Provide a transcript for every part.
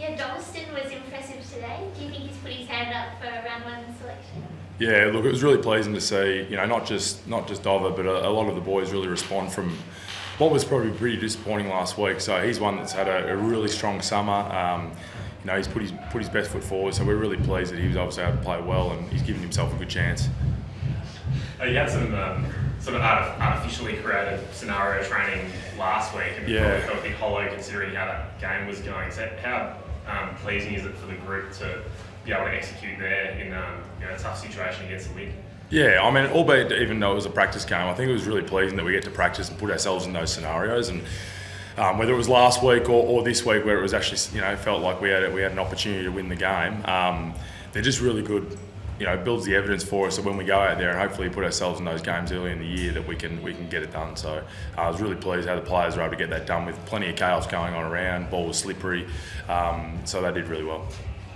Yeah, Dolston was impressive today. Do you think he's put his hand up for a round one selection? Yeah, look, it was really pleasing to see, not just Dover, but a lot of the boys really respond from what was probably pretty disappointing last week. So he's one that's had a really strong summer. He's put his best foot forward, so we're really pleased that he was obviously able to play well and he's given himself a good chance. You had some sort of artificially created scenario training last week, and probably felt a bit hollow considering how that game was going. So how pleasing is it for the group to be able to execute there in a tough situation against the Wick? Yeah, I mean, albeit even though it was a practice game, I think it was really pleasing that we get to practice and put ourselves in those scenarios. And whether it was last week or this week, where it was actually, felt like we had an opportunity to win the game, they're just really good. Builds the evidence for us that when we go out there and hopefully put ourselves in those games early in the year, that we can get it done. So I was really pleased how the players were able to get that done with plenty of chaos going on around. Ball was slippery, so they did really well.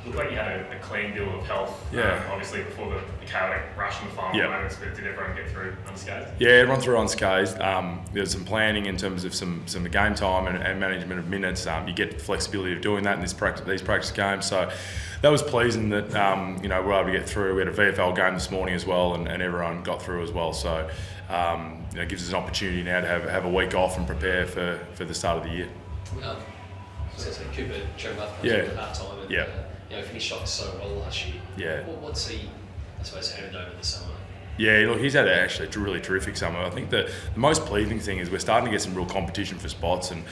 Looked like you had a clean bill of health, obviously before the chaotic rush in the final moments, but did everyone get through unscathed? Yeah, everyone through unscathed. There was some planning in terms of some game time and management of minutes. You get the flexibility of doing that in these practice games. So that was pleasing that we're able to get through. We had a VFL game this morning as well, and everyone got through as well. So it gives us an opportunity now to have a week off and prepare for the start of the year. So Cooper Trevor at half time and finished off so well last year. Yeah. What's he, I suppose, handed over this summer? Yeah, look, he's had actually a really terrific summer. I think the most pleasing thing is we're starting to get some real competition for spots, and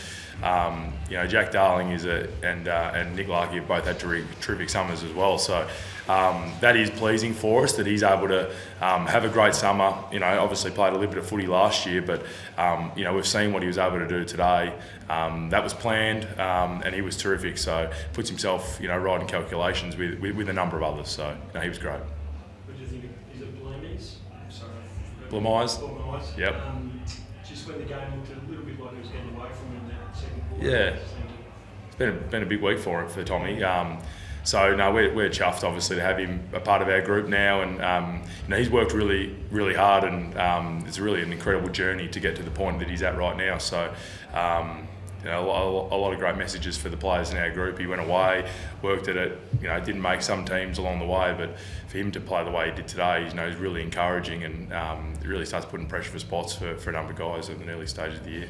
Jack Darling and Nick Larkey have both had terrific summers as well. So that is pleasing for us that he's able to have a great summer. Obviously played a little bit of footy last year, but we've seen what he was able to do today. That was planned, and he was terrific. So puts himself right in calculations with a number of others. So he was great. What do you think? Is it Blamires? Sorry. Blamires. Yep. Just when the game looked a little bit like it was getting away from him in that second quarter. Yeah. It's been a big week for Tommy. So no, we're chuffed obviously to have him a part of our group now, and he's worked really, really hard, and it's really an incredible journey to get to the point that he's at right now. So a lot of great messages for the players in our group. He went away, worked at it, didn't make some teams along the way, but for him to play the way he did today, he's really encouraging, and it really starts putting pressure for spots for a number of guys at the early stages of the year.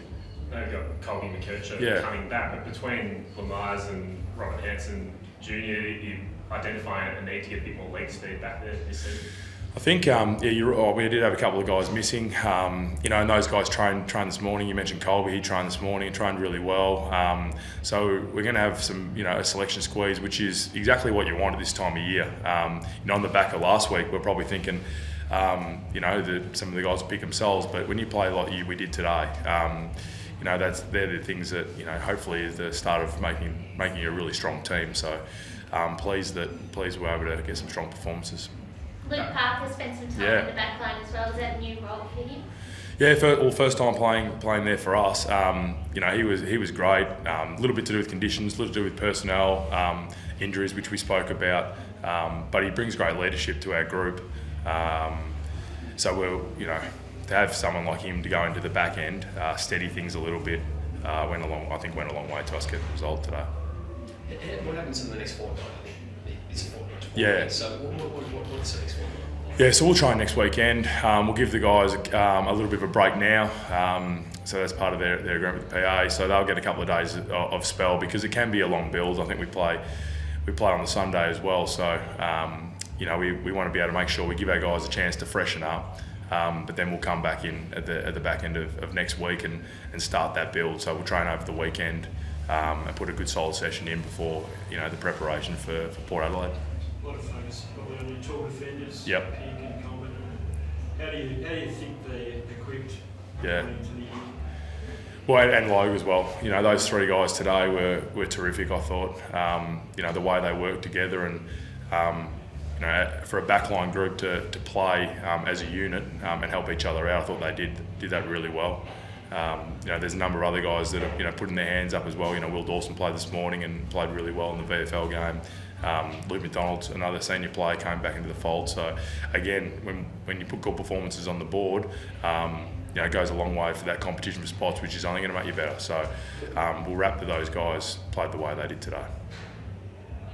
Now you've got Colby McKercher coming back, but between Blamires and Robert Hanson Jr., you identifying a need to get a bit more leg speed back there this season? I think, we did have a couple of guys missing, and those guys trained this morning. You mentioned Colby, he trained this morning, trained really well. So we're going to have some, a selection squeeze, which is exactly what you want at this time of year. On the back of last week, we're probably thinking, some of the guys will pick themselves, but when you play like we did today, they're the things that hopefully is the start of making a really strong team. So pleased we're able to get some strong performances. Luke Parker spent some time in the back line as well. Is that a new role for him? Yeah, first time playing there for us. He was great. A little bit to do with conditions, a little to do with personnel, injuries which we spoke about. But he brings great leadership to our group. So to have someone like him to go into the back end, steady things a little bit, went a long way to us getting the result today. What happens in the next fortnight? It's a fortnight. Yeah. So what's the next fortnight? Yeah, so we'll try next weekend. We'll give the guys a little bit of a break now. So that's part of their agreement with the PA. So they'll get a couple of days of spell because it can be a long build. I think we play on the Sunday as well. So we want to be able to make sure we give our guys a chance to freshen up. But then we'll come back in at the back end of next week and start that build. So we'll train over the weekend and put a good solid session in before the preparation for Port Adelaide. A lot of focus probably on your tall defenders. Yep. Peak and Coleman. How do you think they're equipped Yeah. into the year? Well, and Logue as well. Those three guys today were terrific. I thought. The way they worked together and. For a backline group to play as a unit and help each other out, I thought they did that really well. There's a number of other guys that have putting their hands up as well. Will Dawson played this morning and played really well in the VFL game. Luke McDonald, another senior player, came back into the fold. So again, when you put good performances on the board, it goes a long way for that competition for spots, which is only going to make you better. So we'll wrap to those guys played the way they did today.